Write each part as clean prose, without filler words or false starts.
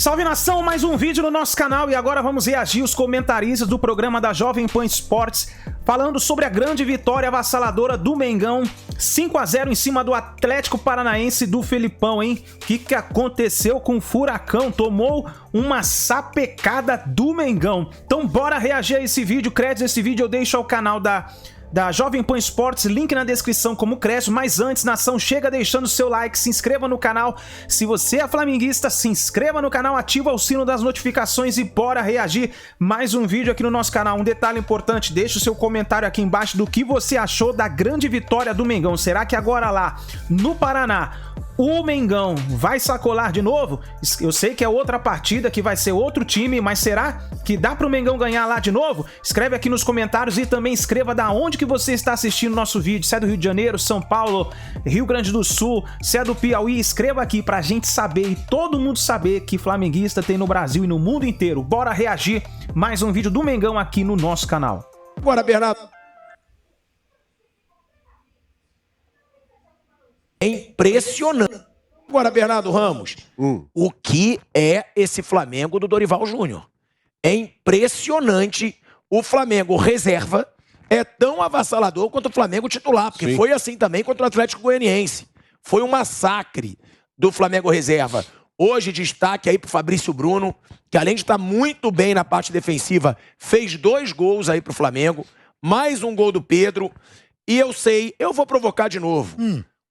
Salve nação, mais um vídeo no nosso canal e agora vamos reagir os comentaristas do programa da Jovem Pan Esportes falando sobre a grande vitória avassaladora do Mengão, 5-0 em cima do Atlético Paranaense do Felipão, hein? O que aconteceu com o Furacão? Tomou uma sapecada do Mengão. Então bora reagir a esse vídeo, créditos desse vídeo eu deixo ao canal da Jovem Pan Esportes, link na descrição como crédito, mas antes, nação, chega deixando seu like, se inscreva no canal, se você é flamenguista, se inscreva no canal, ativa o sino das notificações e bora reagir mais um vídeo aqui no nosso canal. Um detalhe importante, deixa o seu comentário aqui embaixo do que você achou da grande vitória do Mengão. Será que agora lá no Paraná o Mengão vai sacolar de novo? Eu sei que é outra partida, que vai ser outro time, mas será que dá pro Mengão ganhar lá de novo? Escreve aqui nos comentários e também escreva da onde que você está assistindo o nosso vídeo. Se é do Rio de Janeiro, São Paulo, Rio Grande do Sul, se é do Piauí, escreva aqui pra gente saber e todo mundo saber que flamenguista tem no Brasil e no mundo inteiro. Bora reagir mais um vídeo do Mengão aqui no nosso canal. Bora, Bernardo. É impressionante. Agora, Bernardo Ramos, o que é esse Flamengo do Dorival Júnior? É impressionante. O Flamengo reserva é tão avassalador quanto o Flamengo titular, porque foi assim também contra o Atlético Goianiense. Foi um massacre do Flamengo reserva. Hoje, destaque aí pro Fabrício Bruno, que além de estar muito bem na parte defensiva, fez 2 gols aí pro Flamengo, mais um gol do Pedro. E eu sei, eu vou provocar de novo.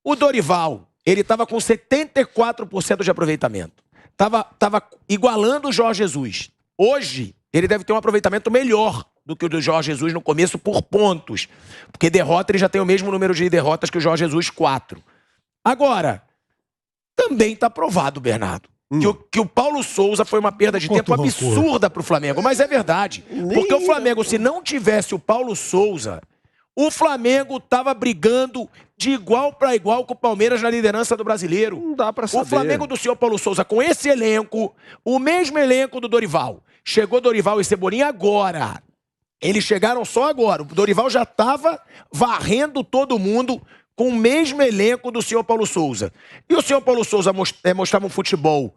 O Dorival, ele estava com 74% de aproveitamento. Tava igualando o Jorge Jesus. Hoje, ele deve ter um aproveitamento melhor do que o do Jorge Jesus no começo por pontos. Porque derrota, ele já tem o mesmo número de derrotas que o Jorge Jesus, 4. Agora, também está provado, Bernardo, que o Paulo Souza foi uma perda de tempo absurda para o Flamengo. Mas é verdade. Porque o Flamengo, se não tivesse o Paulo Souza, o Flamengo estava brigando de igual para igual com o Palmeiras na liderança do Brasileiro. Não dá para saber. O Flamengo do senhor Paulo Souza, com esse elenco, o mesmo elenco do Dorival. Chegou Dorival e Cebolinha agora. Eles chegaram só agora. O Dorival já estava varrendo todo mundo com o mesmo elenco do senhor Paulo Souza. E o senhor Paulo Souza mostrava um futebol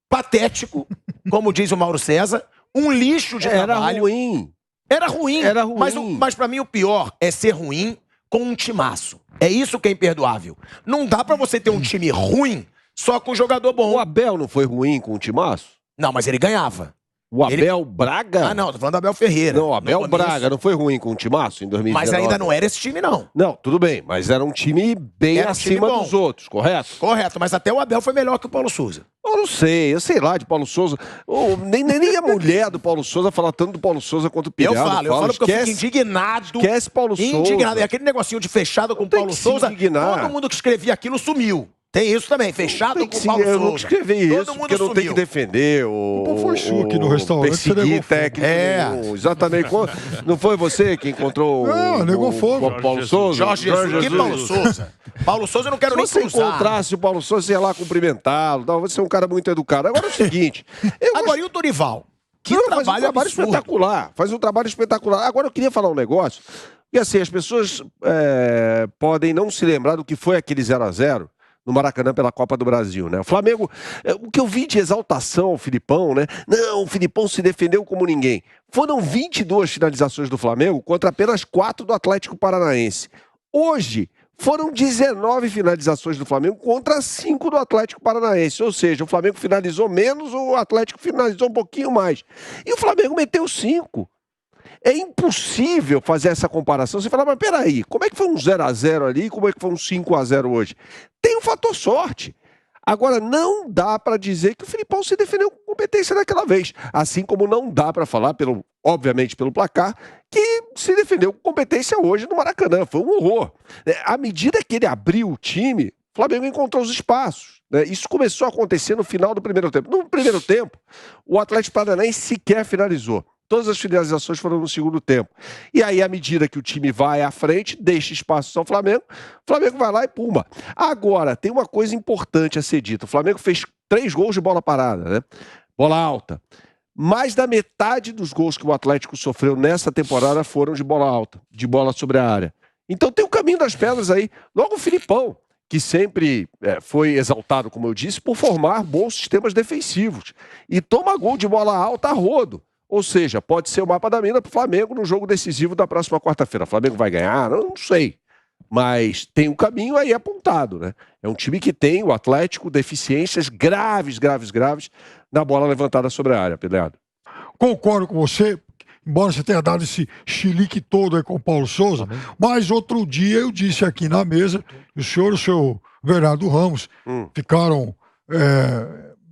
patético, como diz o Mauro César, um lixo de trabalho. Era ruim. Mas pra mim o pior é ser ruim com um timaço. É isso que é imperdoável. Não dá pra você ter um time ruim só com um jogador bom. O Abel não foi ruim com o timaço? Não, mas ele ganhava. O Abel Braga? Ah, não, tô falando do Abel Ferreira. Não, o Abel Braga não foi ruim com o timaço em 2019? Mas ainda não era esse time, não. Não, tudo bem, mas era um time bem acima dos outros, correto? Correto, mas até o Abel foi melhor que o Paulo Souza. Eu sei lá de Paulo Souza. Nem a mulher do Paulo Souza fala tanto do Paulo Souza quanto o Pirelli. Eu falo porque eu fico indignado. Esquece Paulo Souza. Indignado. E aquele negocinho de fechado com o Paulo Souza, todo mundo que escrevia aquilo sumiu. Tem isso também, fechado com o Paulo Souza. Eu não escrevi isso, porque eu não tenho que defender o foi Chuque no restaurante, perseguir técnico nenhum. Exatamente. Não foi você que encontrou o Paulo Souza? Jorge Jesus. Que Paulo Souza? Paulo Souza eu não quero nem cruzar. Se você encontrasse o Paulo Souza, você ia lá cumprimentá-lo. Você é um cara muito educado. Agora é o seguinte... Agora, e o Dorival? Faz um trabalho espetacular. Faz um trabalho espetacular. Agora, eu queria falar um negócio. E assim, as pessoas podem não se lembrar do que foi aquele 0-0 no Maracanã pela Copa do Brasil, né? O Flamengo, o que eu vi de exaltação ao Filipão, né? Não, o Filipão se defendeu como ninguém. Foram 22 finalizações do Flamengo contra apenas 4 do Atlético Paranaense. Hoje, foram 19 finalizações do Flamengo contra 5 do Atlético Paranaense. Ou seja, o Flamengo finalizou menos, o Atlético finalizou um pouquinho mais. E o Flamengo meteu 5. É impossível fazer essa comparação. Você fala, mas peraí, como é que foi um 0-0 ali e como é que foi um 5-0 hoje? Tem um fator sorte. Agora, não dá para dizer que o Filipão se defendeu com competência daquela vez. Assim como não dá para falar, obviamente pelo placar, que se defendeu com competência hoje no Maracanã. Foi um horror. À medida que ele abriu o time, o Flamengo encontrou os espaços. Isso começou a acontecer no final do primeiro tempo. No primeiro tempo, o Atlético Paranaense sequer finalizou. Todas as finalizações foram no segundo tempo. E aí, à medida que o time vai à frente, deixa espaço ao Flamengo, o Flamengo vai lá e pumba. Agora, tem uma coisa importante a ser dita. O Flamengo fez 3 gols de bola parada, né? Bola alta. Mais da metade dos gols que o Atlético sofreu nessa temporada foram de bola alta, de bola sobre a área. Então tem o caminho das pedras aí. Logo o Filipão, que sempre foi exaltado, como eu disse, por formar bons sistemas defensivos. E toma gol de bola alta a rodo. Ou seja, pode ser o mapa da mina para o Flamengo no jogo decisivo da próxima quarta-feira. O Flamengo vai ganhar? Eu não sei. Mas tem um caminho aí apontado, né? É um time que tem, o Atlético, deficiências graves na bola levantada sobre a área, Pedro. Concordo com você, embora você tenha dado esse chilique todo aí com o Paulo Souza, mas outro dia eu disse aqui na mesa, o senhor e o seu Bernardo Ramos ficaram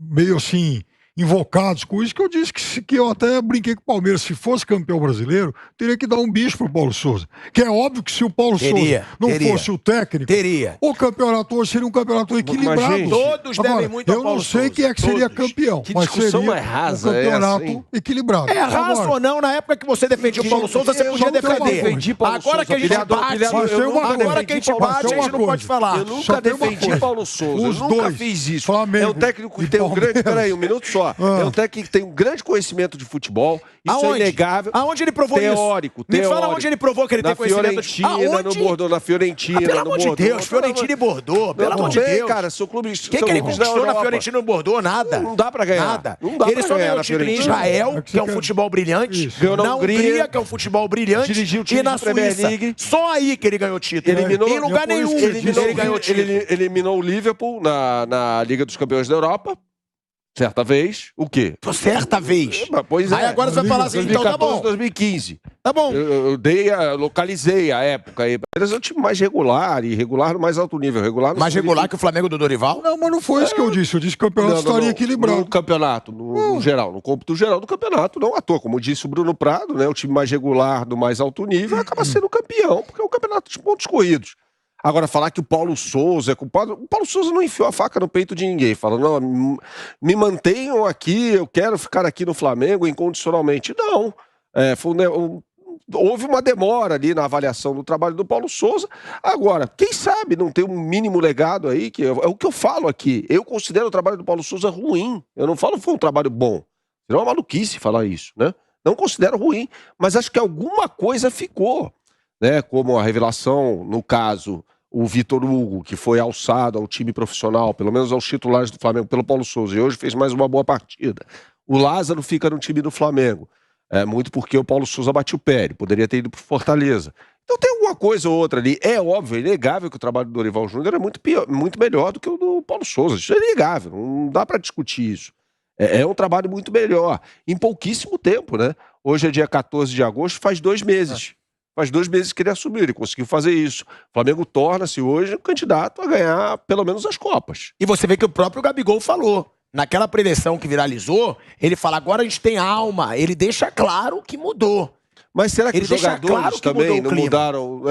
meio assim invocados com isso, que eu disse que eu até brinquei com o Palmeiras, se fosse campeão brasileiro, teria que dar um bicho pro Paulo Souza. Que é óbvio que se o Paulo Souza não fosse o técnico, o campeonato hoje seria um campeonato equilibrado. Todos devem muito ao Eu Paulo não sei Souza. quem é que seria campeão, Que mas discussão seria mais rasa um campeonato essa, hein? equilibrado. É raso ou não, na época que você defendia o Paulo Souza, você podia defender. Agora que a gente bate, agora que a gente bate, a gente não pode falar. Eu nunca defendi Paulo Souza, eu nunca fiz isso. É um técnico que tem um grande... Peraí, um minuto só. É um técnico que tem um grande conhecimento de futebol. Isso é inegável. Aonde ele provou teórico, isso? Me fala onde ele provou que ele tem conhecimento de... No Bordeaux, na Fiorentina, pelo amor de Deus, Fiorentina e Bordeaux, pelo amor de Deus. Cara, seu clube... O que ele conquistou na Fiorentina e no Bordeaux? Nada. Não dá pra ganhar. Nada. Ele só ganhou o título em Israel, que é um futebol brilhante. Ganhou na Hungria, que é um futebol brilhante. Dirigiu o time e na Suíça. Só aí que ele ganhou título. Em lugar nenhum ele ganhou título. Ele eliminou o Liverpool na Liga dos Campeões da Europa. Certa vez, o quê? Certa vez. Pois é. Aí agora você vai falar assim, então tá bom. 2015. Tá bom. Eu localizei a época aí. Mas é um time mais regular, e regular no mais alto nível. Mais regular que o Flamengo do Dorival? Não, mas não foi isso que eu disse. Eu disse que o campeonato estaria equilibrado. No campeonato, no geral, no cômputo geral do campeonato, não à toa. Como disse o Bruno Prado, né? O time mais regular do mais alto nível acaba sendo campeão, porque é um campeonato de pontos corridos. Agora, falar que o Paulo Souza é culpado... O Paulo Souza não enfiou a faca no peito de ninguém. Fala, não, me mantenham aqui, eu quero ficar aqui no Flamengo incondicionalmente. Não. Houve uma demora ali na avaliação do trabalho do Paulo Souza. Agora, quem sabe não tem um mínimo legado aí, que é o que eu falo aqui. Eu considero o trabalho do Paulo Souza ruim. Eu não falo que foi um trabalho bom. Seria uma maluquice falar isso, né? Não considero ruim, mas acho que alguma coisa ficou, né? Como a revelação, no caso... O Vitor Hugo, que foi alçado ao time profissional, pelo menos aos titulares do Flamengo, pelo Paulo Souza, e hoje fez mais uma boa partida. O Lázaro fica no time do Flamengo. Muito porque o Paulo Souza bateu o pé, ele poderia ter ido para Fortaleza. Então tem alguma coisa ou outra ali. É óbvio, é inegável que o trabalho do Dorival Júnior é muito melhor do que o do Paulo Souza. Isso é inegável, não dá para discutir isso. É um trabalho muito melhor, em pouquíssimo tempo, né? Hoje é dia 14 de agosto, faz 2 meses. Faz 2 meses que ele assumiu, ele conseguiu fazer isso. O Flamengo torna-se hoje um candidato a ganhar pelo menos as Copas. E você vê que o próprio Gabigol falou. Naquela preleção que viralizou, ele fala, agora a gente tem alma. Ele deixa claro que mudou. Mas será que os jogadores também não mudaram?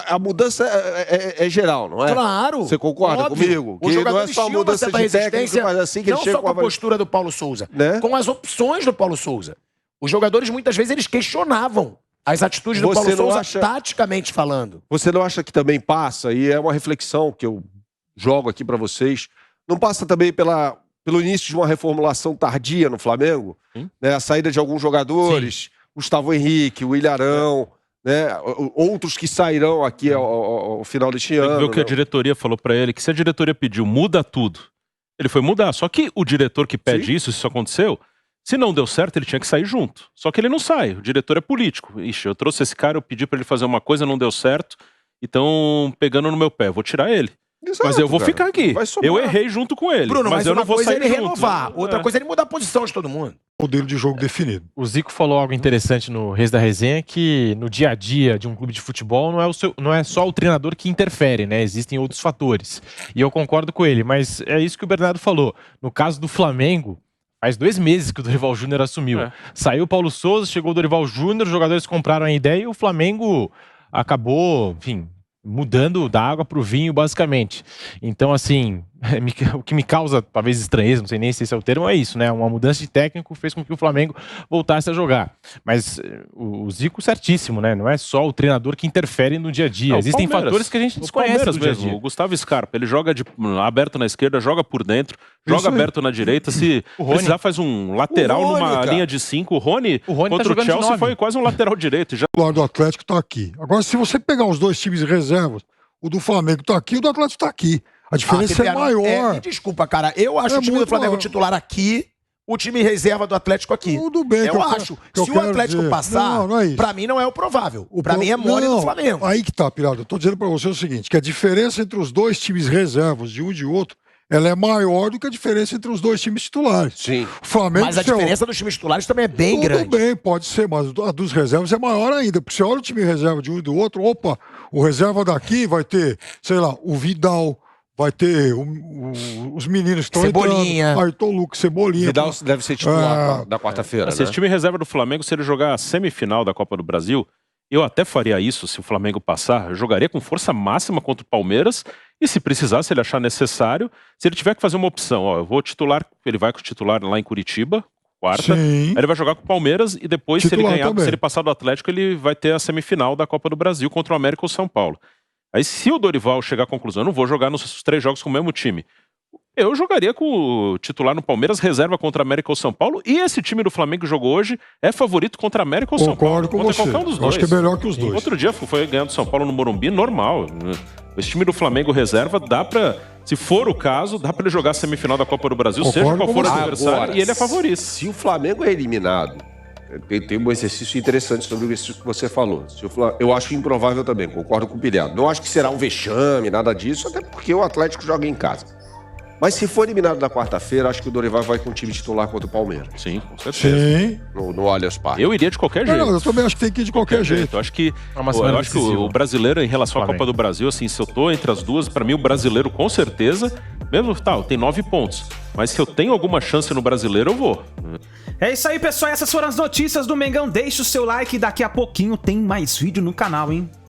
A mudança é geral, não é? Claro. Você concorda comigo? Que não é só a mudança de técnico que faz assim que ele chega não só com a postura do Paulo Souza, né? Com as opções do Paulo Souza. Os jogadores, muitas vezes, eles questionavam as atitudes do Paulo Souza, taticamente falando. Você não acha que também passa, e é uma reflexão que eu jogo aqui pra vocês, não passa também pelo início de uma reformulação tardia no Flamengo? Né? A saída de alguns jogadores, Gustavo Henrique, o Ilharão, né? Outros que sairão aqui ao final deste ano. Tem que ver o que a diretoria falou pra ele, que se a diretoria pediu, muda tudo, ele foi mudar. Só que o diretor que pede isso aconteceu, se não deu certo, ele tinha que sair junto. Só que ele não sai, o diretor é político. Ixi, eu trouxe esse cara, eu pedi pra ele fazer uma coisa, não deu certo, e estão pegando no meu pé, vou tirar ele. Exato, mas eu vou ficar aqui. Eu errei junto com ele. Bruno, mas eu não vou sair ele junto. Renovar, outra coisa é ele mudar a posição de todo mundo. Modelo de jogo definido. O Zico falou algo interessante no Reis da Resenha, que no dia a dia de um clube de futebol não é só o treinador que interfere, né? Existem outros fatores. E eu concordo com ele, mas é isso que o Bernardo falou. No caso do Flamengo, faz 2 meses que o Dorival Júnior assumiu. Saiu o Paulo Souza, chegou o Dorival Júnior, os jogadores compraram a ideia e o Flamengo acabou, enfim, mudando da água pro vinho, basicamente. Então, assim, o que me causa, talvez, estranheza, não sei nem se esse é o termo, é isso, né? Uma mudança de técnico fez com que o Flamengo voltasse a jogar. Mas o Zico certíssimo, né? Não é só o treinador que interfere no dia a dia. Existem fatores que a gente desconhece no dia a dia. O Gustavo Scarpa, ele joga aberto na esquerda, joga por dentro, joga aberto na direita. Se precisar, faz um lateral numa linha de 5. O Rony contra o Chelsea foi quase um lateral direito. O do Atlético tá aqui. Agora, se você pegar os 2 times reservas, O do Flamengo tá aqui, o do Atlético tá aqui. A diferença é maior. Me desculpa, cara. Eu acho o time do Flamengo titular aqui, o time reserva do Atlético aqui. Tudo bem. Eu acho. Se o Atlético passar, pra mim não é o provável. Pra mim é mole do Flamengo. Aí que tá, Pirado. Eu tô dizendo pra você o seguinte, que a diferença entre os dois times reservas de um e de outro, ela é maior do que a diferença entre os dois times titulares. Sim. O Flamengo, mas a diferença dos times titulares também é bem grande. Tudo bem, pode ser, mas a dos reservas é maior ainda. Porque você olha o time reserva de um e do outro, opa, o reserva daqui vai ter, sei lá, o Vidal, vai ter os meninos que estão entrando, Ayrton Lucas, Cebolinha. Vidal deve ser titular da quarta-feira, Esse time reserva do Flamengo, se ele jogar a semifinal da Copa do Brasil, eu até faria isso se o Flamengo passar. Eu jogaria com força máxima contra o Palmeiras e, se precisar, se ele achar necessário, se ele tiver que fazer uma opção, ó, eu vou titular, ele vai com o titular lá em Curitiba, quarta, aí ele vai jogar com o Palmeiras e depois, se ele ganhar, se ele passar do Atlético, ele vai ter a semifinal da Copa do Brasil contra o América ou São Paulo. Aí, se o Dorival chegar à conclusão, eu não vou jogar nos 3 jogos com o mesmo time, eu jogaria com o titular no Palmeiras, reserva contra a América ou São Paulo, e esse time do Flamengo que jogou hoje é favorito contra a América ou São Paulo. Concordo com você. Qualquer um dos dois. Acho que é melhor que os dois. Outro dia foi ganhando São Paulo no Morumbi, normal. Esse time do Flamengo reserva, dá pra, se for o caso, dá pra ele jogar a semifinal da Copa do Brasil, seja qual for o adversário, e ele é favorito. Se o Flamengo é eliminado, tem um exercício interessante sobre isso que você falou. Eu acho improvável também, concordo com o Pilhado. Não acho que será um vexame, nada disso, até porque o Atlético joga em casa. Mas se for eliminado na quarta-feira, acho que o Dorival vai com o time titular contra o Palmeiras. Sim, com certeza. Sim. No Allianz Parque. Eu iria de qualquer jeito. Não, eu também acho que tem que ir de qualquer jeito. Eu acho que, o brasileiro, em relação à Copa do Brasil, assim, se eu tô entre as duas, pra mim o brasileiro com certeza, mesmo tem 9 pontos. Mas se eu tenho alguma chance no brasileiro, eu vou. É isso aí, pessoal. Essas foram as notícias do Mengão. Deixe o seu like e daqui a pouquinho tem mais vídeo no canal, hein?